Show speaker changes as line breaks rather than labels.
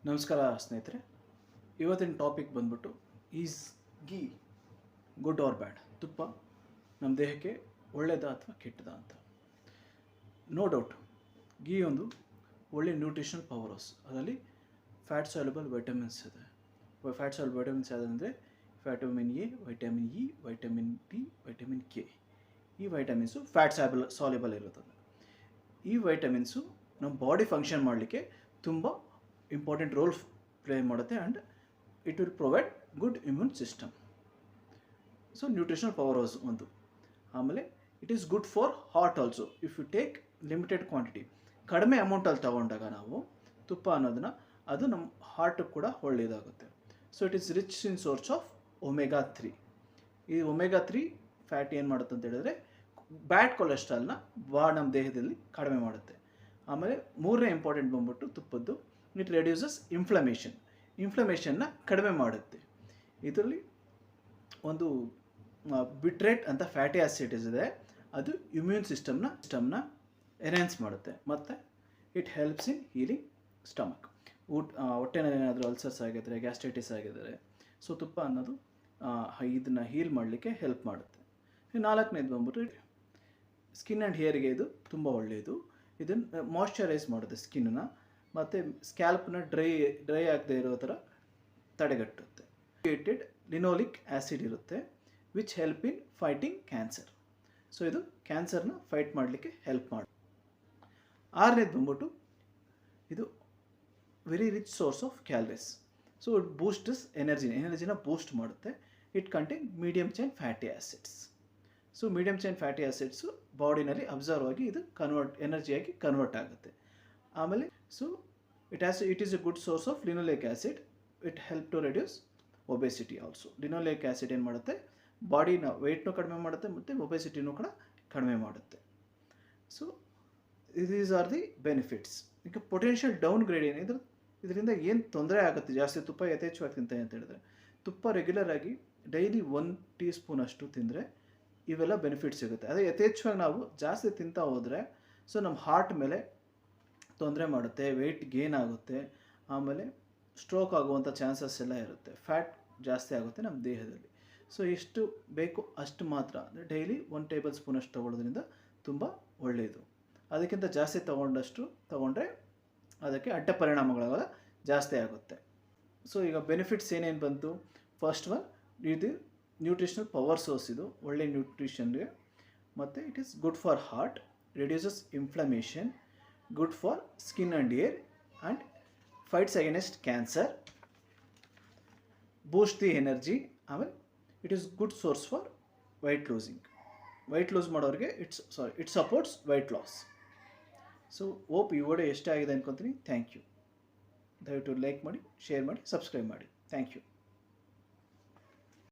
ನಮಸ್ಕಾರ ಸ್ನೇಹಿತರೆ. ಇವತ್ತಿನ ಟಾಪಿಕ್ ಬಂದ್ಬಿಟ್ಟು ಈಸ್ ಗೀ ಗುಡ್ ಆರ್ ಬ್ಯಾಡ್? ತುಪ್ಪ ನಮ್ಮ ದೇಹಕ್ಕೆ ಒಳ್ಳೆಯದಾ ಅಥವಾ ಕೆಟ್ಟದಾ ಅಂತ. ನೋ ಡೌಟ್ ಗೀ ಒಂದು ಒಳ್ಳೆ ನ್ಯೂಟ್ರಿಷನಲ್ ಪವರ್ ಹೌಸ್. ಅದರಲ್ಲಿ ಫ್ಯಾಟ್ ಸಾಲ್ಯುಬಲ್ ವೈಟಮಿನ್ಸ್ ಇದೆ. ಫ್ಯಾಟ್ ಸಾಲ್ಯುಬಲ್ ವೈಟಮಿನ್ಸ್ ಯಾವುದಂದರೆ vitamin A, vitamin E, vitamin D, vitamin K. ಈ ವೈಟಮಿನ್ಸು ಫ್ಯಾಟ್ ಸಾಲ್ಯುಬಲ್ ಇರುತ್ತದೆ. ಈ ವೈಟಮಿನ್ಸು ನಮ್ಮ ಬಾಡಿ ಫಂಕ್ಷನ್ ಮಾಡಲಿಕ್ಕೆ ತುಂಬ ಇಂಪಾರ್ಟೆಂಟ್ ರೋಲ್ ಪ್ಲೇ ಮಾಡುತ್ತೆ and it will provide good immune system. So nutritional powerhouse ಒಂದು. ಆಮೇಲೆ it is good for heart also. If you take limited quantity, ಕಡಿಮೆ ಅಮೌಂಟಲ್ಲಿ ತೊಗೊಂಡಾಗ ನಾವು ತುಪ್ಪ ಅನ್ನೋದನ್ನು, ಅದು ನಮ್ಮ ಹಾರ್ಟಿಗೆ ಕೂಡ ಒಳ್ಳೆಯದಾಗುತ್ತೆ. So it is rich in source of omega 3. ಈ ಒಮೆಗಾ 3 ಫ್ಯಾಟ್ ಏನು ಮಾಡುತ್ತೆ ಅಂತ ಹೇಳಿದ್ರೆ ಬ್ಯಾಡ್ ಕೊಲೆಸ್ಟ್ರಾಲ್ನ ನಮ್ಮ ದೇಹದಲ್ಲಿ ಕಡಿಮೆ ಮಾಡುತ್ತೆ. ಆಮೇಲೆ ಮೂರನೇ ಇಂಪಾರ್ಟೆಂಟ್ ಬಂದ್ಬಿಟ್ಟು ತುಪ್ಪದ್ದು, ಇಟ್ ರೆಡ್ಯೂಸಸ್ ಇನ್ಫ್ಲಮೇಷನ್ನ ಕಡಿಮೆ ಮಾಡುತ್ತೆ. ಇದರಲ್ಲಿ ಒಂದು ಬಿಟ್ರೇಟ್ ಅಂತ ಫ್ಯಾಟಿ ಆಸಿಡ್ಸ್ ಇದೆ, ಅದು ಇಮ್ಯೂನ್ ಸಿಸ್ಟಮ್ನ ಎನ್ಹ್ಯಾನ್ಸ್ ಮಾಡುತ್ತೆ. ಮತ್ತು it helps in healing stomach. ಹೊಟ್ಟೆನಲ್ಲಿ ಏನಾದರೂ ಅಲ್ಸರ್ಸ್ ಆಗಿದ್ದರೆ, ಗ್ಯಾಸ್ಟ್ರೈಟಿಸ್ ಆಗಿದ್ದರೆ, ಸೊ ತುಪ್ಪ ಅನ್ನೋದು ಇದನ್ನು ಹೀಲ್ ಮಾಡಲಿಕ್ಕೆ ಹೆಲ್ಪ್ ಮಾಡುತ್ತೆ. ನಾಲ್ಕನೇದು ಬಂದ್ಬಿಟ್ಟು ಸ್ಕಿನ್ ಆ್ಯಂಡ್ ಹೇರ್ಗೆ ಇದು ತುಂಬ ಒಳ್ಳೆಯದು. ಇದನ್ನು ಮಾಯ್ಶ್ಚರೈಸ್ ಮಾಡುತ್ತೆ ಸ್ಕಿನ್ನ, ಮತ್ತು ಸ್ಕ್ಯಾಲ್ಪ್ನ ಡ್ರೈ ಆಗದೆ ಇರೋ ಥರ ತಡೆಗಟ್ಟುತ್ತೆ. ಲಿನೋಲಿಕ್ ಆ್ಯಸಿಡ್ ಇರುತ್ತೆ, which help in fighting cancer. So ಇದು ಕ್ಯಾನ್ಸರ್ನ ಫೈಟ್ ಮಾಡಲಿಕ್ಕೆ ಹೆಲ್ಪ್ ಮಾಡುತ್ತೆ. ಆರನೇದು ಬಂದ್ಬಿಟ್ಟು ಇದು very rich source of calories. So it boosts ಎನರ್ಜಿನ ಬೂಸ್ಟ್ ಮಾಡುತ್ತೆ. It contain medium chain fatty acids. So medium chain fatty acids ಬಾಡಿನಲ್ಲಿ ಅಬ್ಸರ್ವ್ ಆಗಿ ಇದು ಎನರ್ಜಿಯಾಗಿ ಕನ್ವರ್ಟ್ ಆಗುತ್ತೆ. ಆಮೇಲೆ so it is a good source of linoleic acid. It help to reduce obesity also. Linoleic acid ಏನು ಮಾಡುತ್ತೆ, ಬಾಡಿನ ವೆಯ್ಟ್ನೂ ಕಡಿಮೆ ಮಾಡುತ್ತೆ ಮತ್ತು ಒಬೆಸಿಟಿನೂ ಕೂಡ ಕಡಿಮೆ ಮಾಡುತ್ತೆ. So these are the benefits. ಈಗ ಪೊಟೆನ್ಷಿಯಲ್ ಡೌನ್ ಗ್ರೇಡ್ ಏನಿದ್ರೆ ಇದರಿಂದ ಏನು ತೊಂದರೆ ಆಗುತ್ತೆ ಜಾಸ್ತಿ ತುಪ್ಪ ಯಥೇಚ್ಛವಾಗಿ ತಿಂತೆ ಅಂತ ಹೇಳಿದ್ರೆ, ತುಪ್ಪ ರೆಗ್ಯುಲರ್ ಆಗಿ ಡೈಲಿ 1 ಟೀ ಸ್ಪೂನ್ ಅಷ್ಟು ತಿಂದರೆ ಇವೆಲ್ಲ ಬೆನಿಫಿಟ್ಸ್ ಸಿಗುತ್ತೆ. ಅದೇ ಯಥೇಚ್ಛವಾಗಿ ನಾವು ಜಾಸ್ತಿ ತಿಂತಾ ಹೋದರೆ ಸೊ ನಮ್ಮ ಹಾರ್ಟ್ ಮೇಲೆ ತೊಂದರೆ ಮಾಡುತ್ತೆ, ವೆಯ್ಟ್ ಗೇನ್ ಆಗುತ್ತೆ, ಆಮೇಲೆ ಸ್ಟ್ರೋಕ್ ಆಗುವಂಥ ಚಾನ್ಸಸ್ ಎಲ್ಲ ಇರುತ್ತೆ, ಫ್ಯಾಟ್ ಜಾಸ್ತಿ ಆಗುತ್ತೆ ನಮ್ಮ ದೇಹದಲ್ಲಿ. ಸೊ ಎಷ್ಟು ಬೇಕು ಅಷ್ಟು ಮಾತ್ರ, ಅಂದರೆ ಡೈಲಿ 1 ಟೇಬಲ್ ಸ್ಪೂನ್ ಅಷ್ಟು ತೊಗೊಳ್ಳೋದ್ರಿಂದ ತುಂಬ ಒಳ್ಳೆಯದು. ಅದಕ್ಕಿಂತ ಜಾಸ್ತಿ ತೊಗೊಂಡ್ರೆ ಅದಕ್ಕೆ ಅಡ್ಡ ಪರಿಣಾಮಗಳೆಲ್ಲ ಜಾಸ್ತಿ ಆಗುತ್ತೆ. ಸೊ ಈಗ ಬೆನಿಫಿಟ್ಸ್ ಏನೇನು ಬಂತು, ಫಸ್ಟ್ ಒನ್ ಇದು ನ್ಯೂಟ್ರಿಷನಲ್ ಪವರ್ ಸೋರ್ಸ್, ಇದು ಒಳ್ಳೆ ನ್ಯೂಟ್ರಿಷನ್ಗೆ. ಮತ್ತು it is good for heart, reduces inflammation, good for skin and hair, and fights against cancer, boost the energy. ಆಮೇಲೆ it is good source for weight lose ಮಾಡೋರಿಗೆ it supports weight loss. So hope ಈ video ಎಷ್ಟಾಗಿದೆ ಅನ್ಕೊತೀನಿ. Thank you. ದಯವಿಟ್ಟು like ಮಾಡಿ, share ಮಾಡಿ, subscribe ಮಾಡಿ. Thank you.